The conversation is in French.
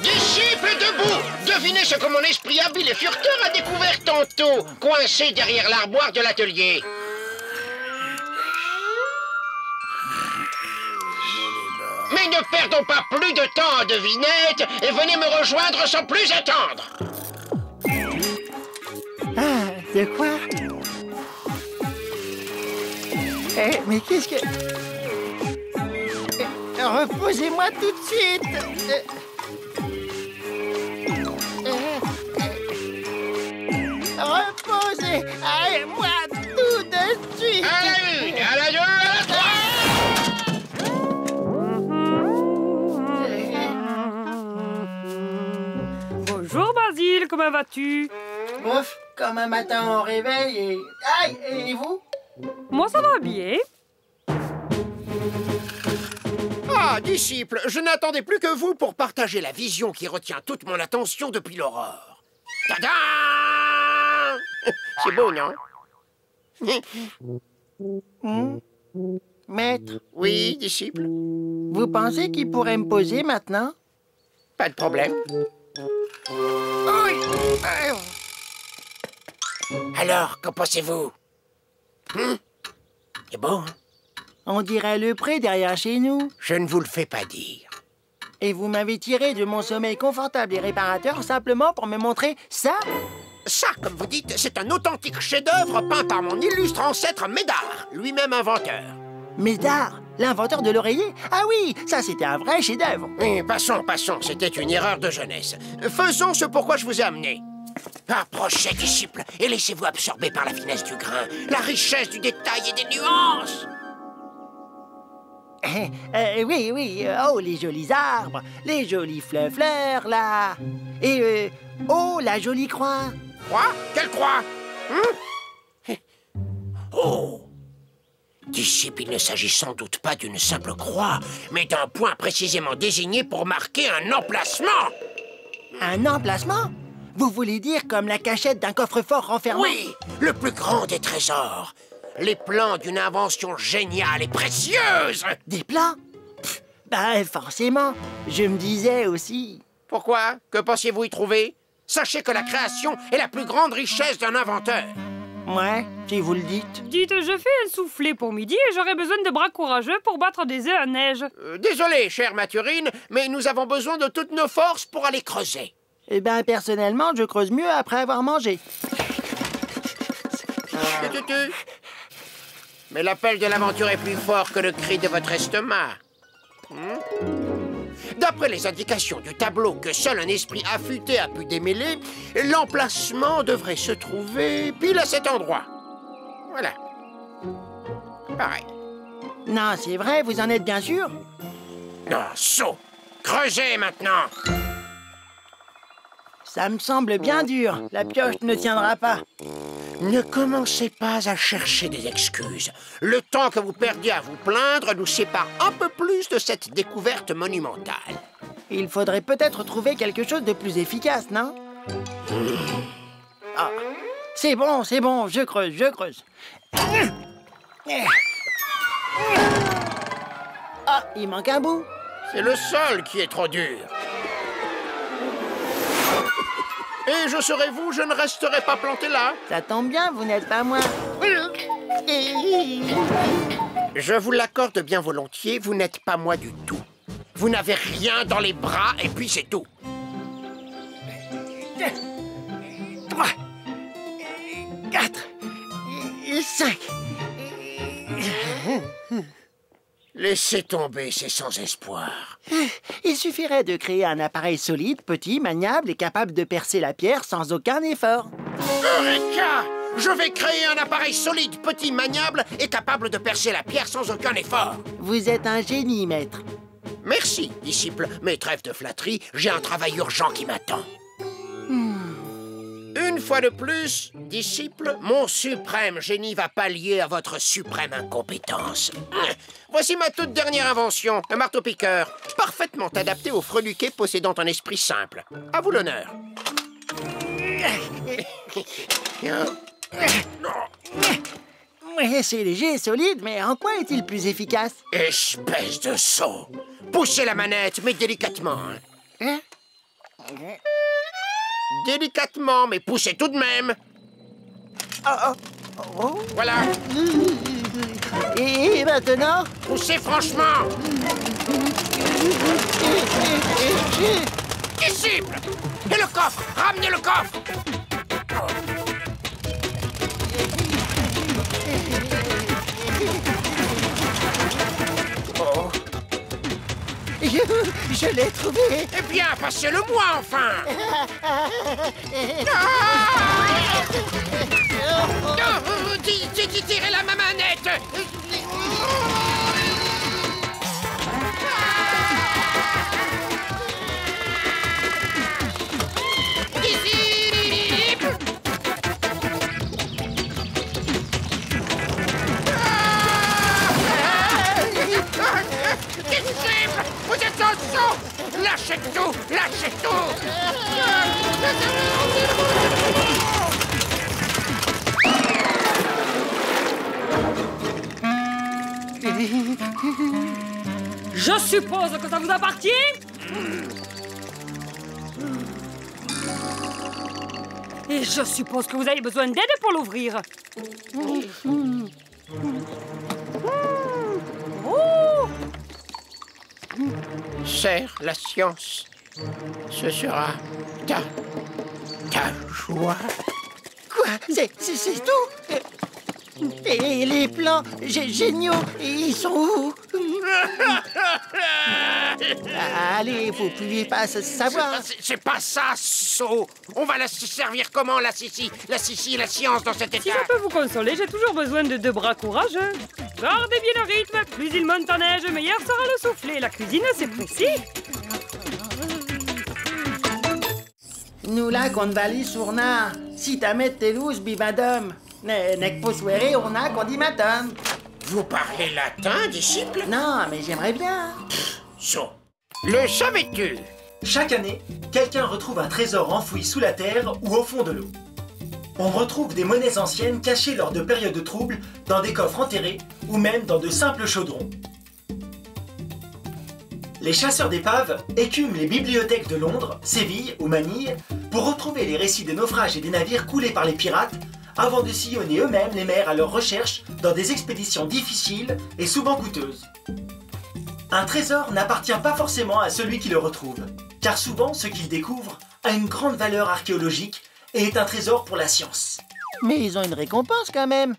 Disciples debout! Devinez ce que mon esprit habile et furteur a découvert tantôt, coincé derrière l'armoire de l'atelier. Mais ne perdons pas plus de temps, devinette, et venez me rejoindre sans plus attendre. Ah, de quoi? Mais qu'est-ce que... reposez-moi tout de suite. Reposez-moi tout de suite. À la une, à la deux, à la trois. Bonjour Basile, comment vas-tu? Ouf, comme un matin au réveil et... Aïe, et vous? Moi ça va bien. Ah, disciple, je n'attendais plus que vous pour partager la vision qui retient toute mon attention depuis l'aurore. Tada! C'est beau, non? Maître, Oui, disciple? vous pensez qu'il pourrait me poser maintenant? Pas de problème. Alors, qu'en pensez-vous? C'est beau, hein? On dirait le pré derrière chez nous. Je ne vous le fais pas dire. Et vous m'avez tiré de mon sommeil confortable et réparateur simplement pour me montrer ça? Ça, comme vous dites, c'est un authentique chef-d'œuvre peint par mon illustre ancêtre Médard, lui-même inventeur. Médard, l'inventeur de l'oreiller? Ah oui, ça c'était un vrai chef-d'œuvre. Oui, passons, c'était une erreur de jeunesse. Faisons ce pourquoi je vous ai amené. Approchez, disciples, et laissez-vous absorber par la finesse du grain, la richesse du détail et des nuances. Oui, oh, les jolis arbres, les jolis fleurs, là. Et, oh, la jolie croix. Croix? Quelle croix? Oh! Disciple, il ne s'agit sans doute pas d'une simple croix, mais d'un point précisément désigné pour marquer un emplacement. Un emplacement? Vous voulez dire comme la cachette d'un coffre-fort renfermant? Oui, le plus grand des trésors. Les plans d'une invention géniale et précieuse. Des plans? Ben, forcément. Je me disais aussi... Pourquoi? Que pensiez-vous y trouver? Sachez que la création est la plus grande richesse d'un inventeur. Ouais, si vous le dites. Dites, je fais un soufflé pour midi et j'aurais besoin de bras courageux pour battre des œufs à neige. Désolé, chère Mathurine, mais nous avons besoin de toutes nos forces pour aller creuser. Eh ben, personnellement, je creuse mieux après avoir mangé. Mais l'appel de l'aventure est plus fort que le cri de votre estomac. D'après les indications du tableau que seul un esprit affûté a pu démêler, l'emplacement devrait se trouver pile à cet endroit. Voilà. Pareil. Non, c'est vrai, vous en êtes bien sûr? Non, sot! Creusez maintenant! Ça me semble bien dur. La pioche ne tiendra pas. Ne commencez pas à chercher des excuses. Le temps que vous perdiez à vous plaindre nous sépare un peu plus de cette découverte monumentale. Il faudrait peut-être trouver quelque chose de plus efficace, non? Ah, c'est bon, je creuse. Ah, il manque un bout. C'est le sol qui est trop dur. Et je serai vous, je ne resterai pas planté là. Ça tombe bien, vous n'êtes pas moi. Je vous l'accorde bien volontiers, vous n'êtes pas moi du tout. Vous n'avez rien dans les bras et puis c'est tout. 3, 4, 5. Laissez tomber, c'est sans espoir. Il suffirait de créer un appareil solide, petit, maniable et capable de percer la pierre sans aucun effort. Eureka! Je vais créer un appareil solide, petit, maniable et capable de percer la pierre sans aucun effort. Vous êtes un génie, maître. Merci, disciple, mais trêve de flatterie, j'ai un travail urgent qui m'attend. Une fois de plus, disciple, mon suprême génie va pallier à votre suprême incompétence. Voici ma toute dernière invention, un marteau-piqueur, parfaitement adapté aux freluquets possédant un esprit simple. À vous l'honneur. Tiens. Ouais, c'est léger et solide, mais en quoi est-il plus efficace? Espèce de sot. Poussez la manette, mais délicatement. Hein? Délicatement, mais poussez tout de même. Oh, oh, oh. Voilà. Et maintenant? Poussez franchement. Disciple! Et le coffre! Ramenez le coffre! Oh. Je l'ai trouvé. Eh bien, passez-le-moi, enfin! Tirez la manette! Disciple! Disciple! Vous êtes en dessous! Lâchez tout! Lâchez tout! Je suppose que ça vous appartient? Et je suppose que vous avez besoin d'aide pour l'ouvrir. Oh! Sers la science. Ce sera ta joie. Quoi? C'est tout? Et les plans géniaux, ils sont où? Allez, vous pouviez pas savoir. C'est pas ça, sot. On va la servir comment, la Sissi? La Sissi et la science dans cet Si état. je peux vous consoler, j'ai toujours besoin de 2 bras courageux. Gardez bien le rythme, plus il monte en neige, meilleur sera le soufflet. La cuisine, c'est précis. Nous là qu'on vali surna. Si t'amet telus bibadum. Nec possuere orna condimatum. Vous parlez latin, disciple? Non, mais j'aimerais bien. Sot. Le savais-tu? Chaque année, quelqu'un retrouve un trésor enfoui sous la terre ou au fond de l'eau. On retrouve des monnaies anciennes cachées lors de périodes troubles dans des coffres enterrés ou même dans de simples chaudrons. Les chasseurs d'épaves écument les bibliothèques de Londres, Séville ou Manille pour retrouver les récits des naufrages et des navires coulés par les pirates avant de sillonner eux-mêmes les mers à leur recherche dans des expéditions difficiles et souvent coûteuses. Un trésor n'appartient pas forcément à celui qui le retrouve, car souvent ce qu'il découvre a une grande valeur archéologique et est un trésor pour la science. Mais ils ont une récompense quand même.